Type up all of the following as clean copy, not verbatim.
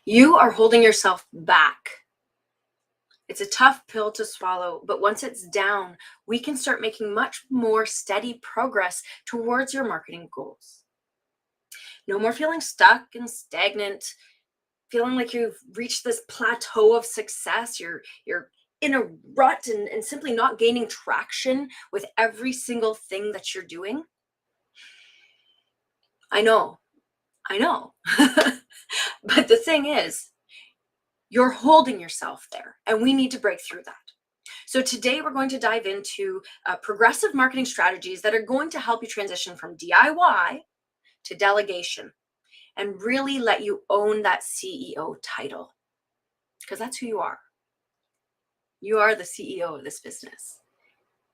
You are holding yourself back. It's a tough pill to swallow, but once it's down, we can start making much more steady progress towards your marketing goals. No more feeling stuck and stagnant, feeling like you've reached this plateau of success. You're in a rut and simply not gaining traction with every single thing that you're doing. I know, I know. But the thing is, you're holding yourself there, and we need to break through that. So today we're going to dive into progressive marketing strategies that are going to help you transition from DIY to delegation and really let you own that CEO title, because that's who you are. You are the CEO of this business.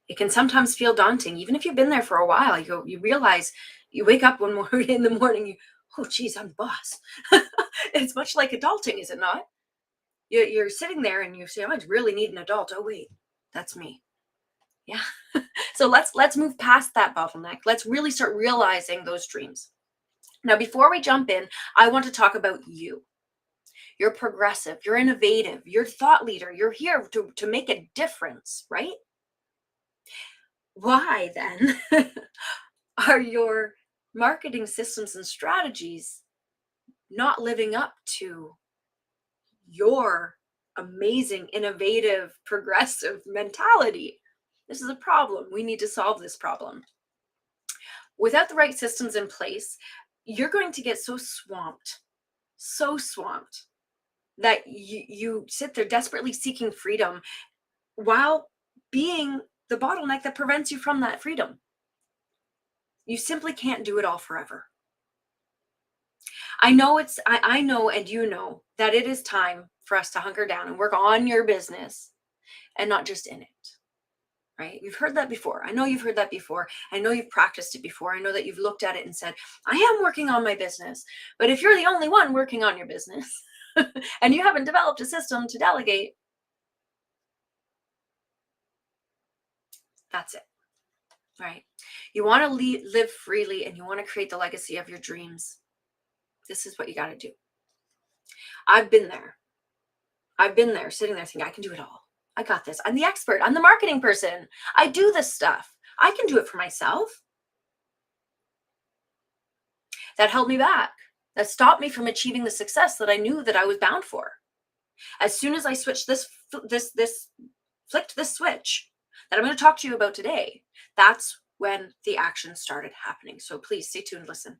It can sometimes feel daunting, even if you've been there for a while. You realize, you wake up one morning in the morning, oh geez, I'm the boss. It's much like adulting, is it not? You're sitting there and you say, oh, I really need an adult. Oh wait, that's me. Yeah. So let's move past that bottleneck. Let's really start realizing those dreams. Now, before we jump in, I want to talk about you. You're progressive, you're innovative, you're thought leader, you're here to make a difference, right? Why then are your marketing systems and strategies not living up to your amazing, innovative, progressive mentality? This is a problem. We need to solve this problem. Without the right systems in place, you're going to get so swamped that you sit there desperately seeking freedom while being the bottleneck that prevents you from that freedom. You simply can't do it all forever. I know and you know that it is time for us to hunker down and work on your business and not just in it. Right? You've heard that before. I know you've heard that before. I know you've practiced it before. I know that you've looked at it and said, I am working on my business. But if you're the only one working on your business and you haven't developed a system to delegate, that's it. Right? You want to live freely and you want to create the legacy of your dreams. This is what you got to do. I've been there. Sitting there thinking, I can do it all. I got this. I'm the expert. I'm the marketing person. I do this stuff. I can do it for myself. That held me back. That stopped me from achieving the success that I knew that I was bound for. As soon as I flicked this switch that I'm going to talk to you about today, that's when the action started happening. So please stay tuned, listen.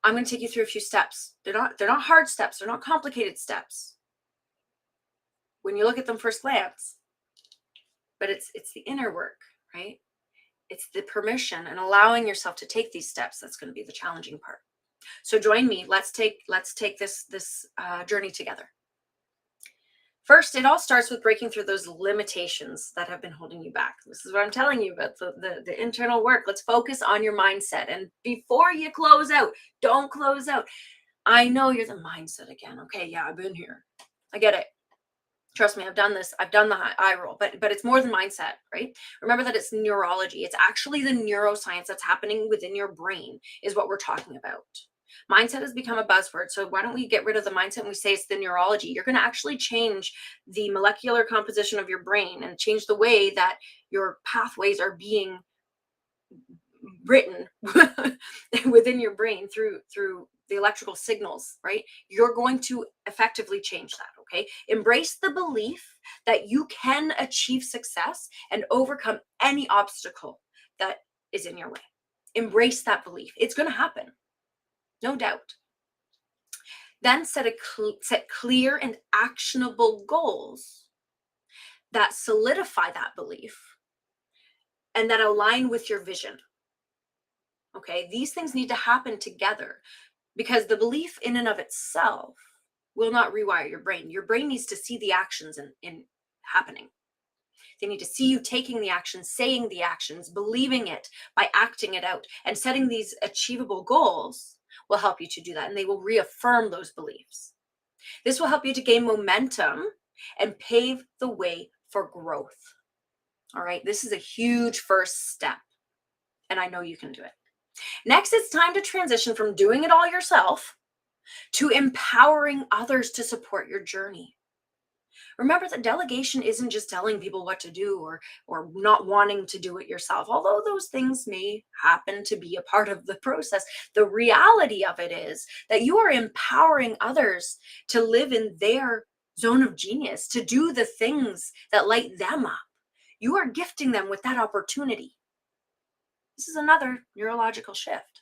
I'm going to take you through a few steps. They're not hard steps. They're not complicated steps when you look at them first glance, but it's the inner work, right? It's the permission and allowing yourself to take these steps that's going to be the challenging part. So join me. Let's take this journey together. First, it all starts with breaking through those limitations that have been holding you back. This is what I'm telling you about the internal work. Let's focus on your mindset. And before you close out, don't close out. I know you're the mindset again. Okay, yeah, I've been here. I get it. Trust me, I've done this. I've done the eye roll, but it's more than mindset, right? Remember that it's neurology. It's actually the neuroscience that's happening within your brain is what we're talking about. Mindset has become a buzzword. So why don't we get rid of the mindset and we say it's the neurology? You're going to actually change the molecular composition of your brain and change the way that your pathways are being written within your brain through the electrical signals, right? You're going to effectively change that, okay? Embrace the belief that you can achieve success and overcome any obstacle that is in your way. Embrace that belief. It's going to happen. No doubt. Then set clear and actionable goals that solidify that belief and that align with your vision. Okay, these things need to happen together because the belief in and of itself will not rewire your brain. Your brain needs to see the actions in happening. They need to see you taking the actions, saying the actions, believing it by acting it out. And setting these achievable goals will help you to do that. And they will reaffirm those beliefs. This will help you to gain momentum and pave the way for growth. All right, this is a huge first step. And I know you can do it. Next, it's time to transition from doing it all yourself to empowering others to support your journey. Remember that delegation isn't just telling people what to do or not wanting to do it yourself. Although those things may happen to be a part of the process, the reality of it is that you are empowering others to live in their zone of genius, to do the things that light them up. You are gifting them with that opportunity. This is another neurological shift.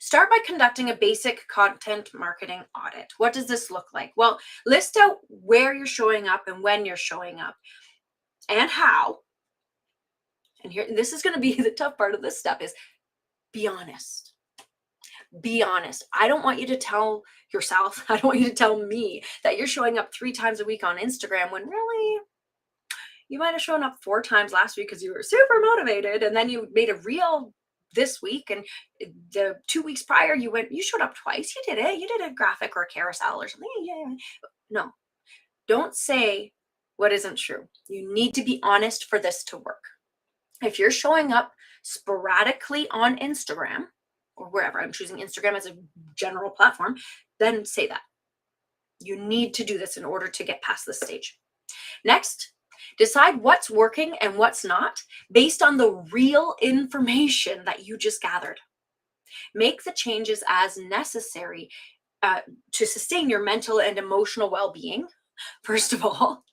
Start by conducting a basic content marketing audit. What does this look like? Well, list out where you're showing up and when you're showing up and how. And here, this is going to be the tough part of this step is be honest. Be honest. I don't want you to tell yourself, I don't want you to tell me that you're showing up 3 times a week on Instagram when really you might have shown up 4 times last week because you were super motivated, and then you made a reel this week, and the 2 weeks prior you showed up twice. You did it. You did a graphic or a carousel or something. Yeah. No, don't say what isn't true. You need to be honest for this to work. If you're showing up sporadically on Instagram or wherever, I'm choosing Instagram as a general platform, then say that. You need to do this in order to get past this stage. Next, decide what's working and what's not based on the real information that you just gathered. Make the changes as necessary to sustain your mental and emotional well-being, first of all,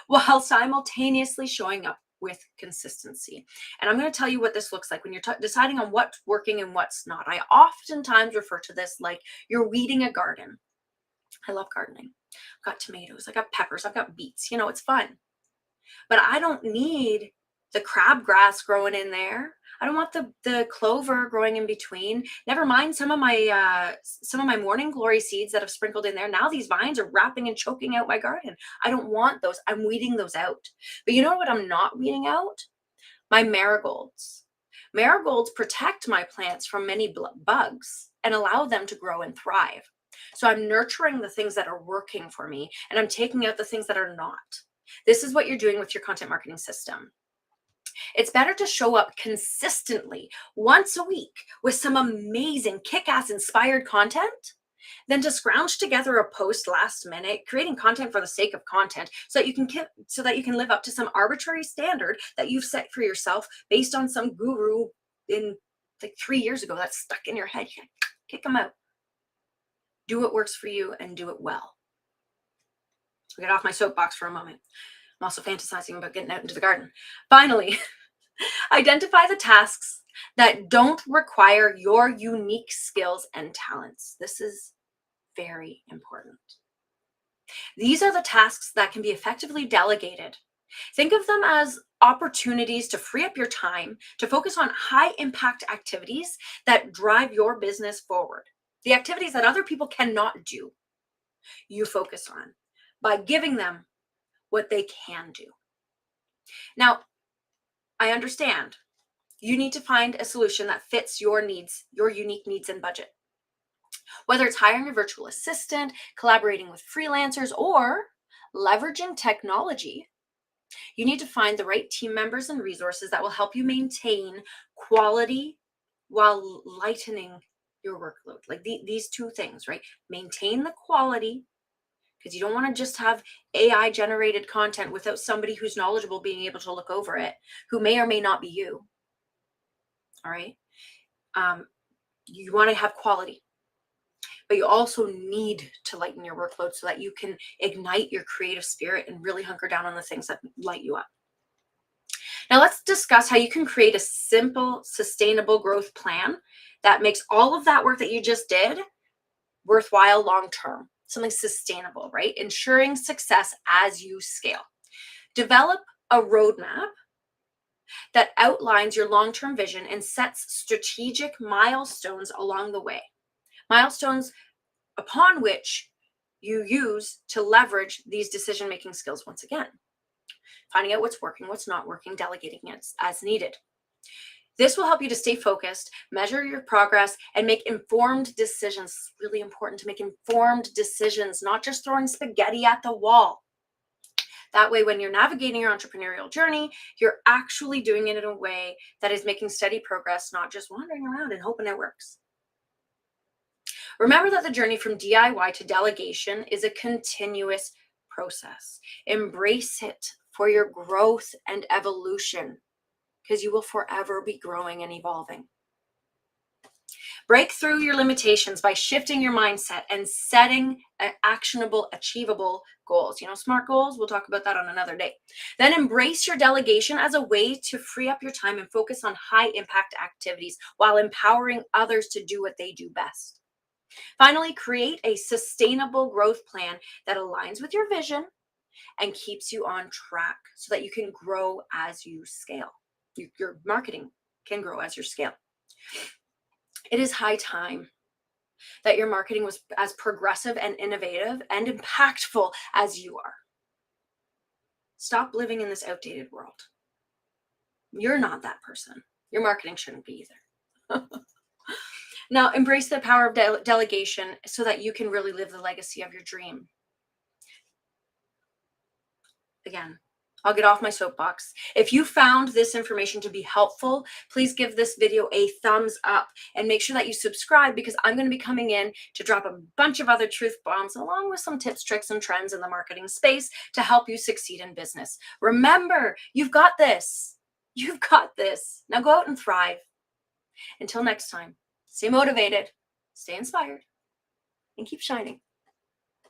while simultaneously showing up with consistency. And I'm going to tell you what this looks like when you're deciding on what's working and what's not. I oftentimes refer to this like you're weeding a garden. I love gardening. I've got tomatoes, I got peppers, I've got beets. It's fun. But I don't need the crabgrass growing in there. I don't want the clover growing in between. Never mind some of my morning glory seeds that have sprinkled in there. Now these vines are wrapping and choking out my garden. I don't want those. I'm weeding those out. But you know what I'm not weeding out? My marigolds. Marigolds protect my plants from many bugs and allow them to grow and thrive. So I'm nurturing the things that are working for me, and I'm taking out the things that are not. This is what you're doing with your content marketing system. It's better to show up consistently once a week with some amazing kick-ass inspired content than to scrounge together a post last minute, creating content for the sake of content so that you can live up to some arbitrary standard that you've set for yourself based on some guru in like 3 years ago that's stuck in your head. You kick them out. Do what works for you and do it well. Get off my soapbox for a moment. I'm also fantasizing about getting out into the garden. Finally, identify the tasks that don't require your unique skills and talents. This is very important. These are the tasks that can be effectively delegated. Think of them as opportunities to free up your time to focus on high impact activities that drive your business forward. The activities that other people cannot do, you focus on by giving them what they can do. Now, I understand you need to find a solution that fits your needs, your unique needs and budget. Whether it's hiring a virtual assistant, collaborating with freelancers, or leveraging technology, you need to find the right team members and resources that will help you maintain quality while lightening your workload. Like these two things, right? Maintain the quality, because you don't want to just have AI generated content without somebody who's knowledgeable being able to look over it, who may or may not be you. All right. You want to have quality, but you also need to lighten your workload so that you can ignite your creative spirit and really hunker down on the things that light you up. Now let's discuss how you can create a simple, sustainable growth plan that makes all of that work that you just did worthwhile long-term. Something sustainable, right? Ensuring success as you scale. Develop a roadmap that outlines your long-term vision and sets strategic milestones along the way. Milestones upon which you use to leverage these decision-making skills once again. Finding out what's working, what's not working, delegating it as needed. This will help you to stay focused, measure your progress, and make informed decisions. It's really important to make informed decisions, not just throwing spaghetti at the wall. That way, when you're navigating your entrepreneurial journey, you're actually doing it in a way that is making steady progress, not just wandering around and hoping it works. Remember that the journey from DIY to delegation is a continuous process. Embrace it for your growth and evolution, because you will forever be growing and evolving. Break through your limitations by shifting your mindset and setting actionable, achievable goals. SMART goals, we'll talk about that on another day. Then embrace your delegation as a way to free up your time and focus on high impact activities while empowering others to do what they do best. Finally, create a sustainable growth plan that aligns with your vision and keeps you on track so that you can grow as you scale. Your marketing can grow as you scale. It is high time that your marketing was as progressive and innovative and impactful as you are. Stop living in this outdated world. You're not that person. Your marketing shouldn't be either. Now, embrace the power of delegation so that you can really live the legacy of your dream. Again, I'll get off my soapbox. If you found this information to be helpful, please give this video a thumbs up and make sure that you subscribe, because I'm going to be coming in to drop a bunch of other truth bombs along with some tips, tricks, and trends in the marketing space to help you succeed in business. Remember, you've got this. You've got this. Now go out and thrive. Until next time, stay motivated, stay inspired, and keep shining.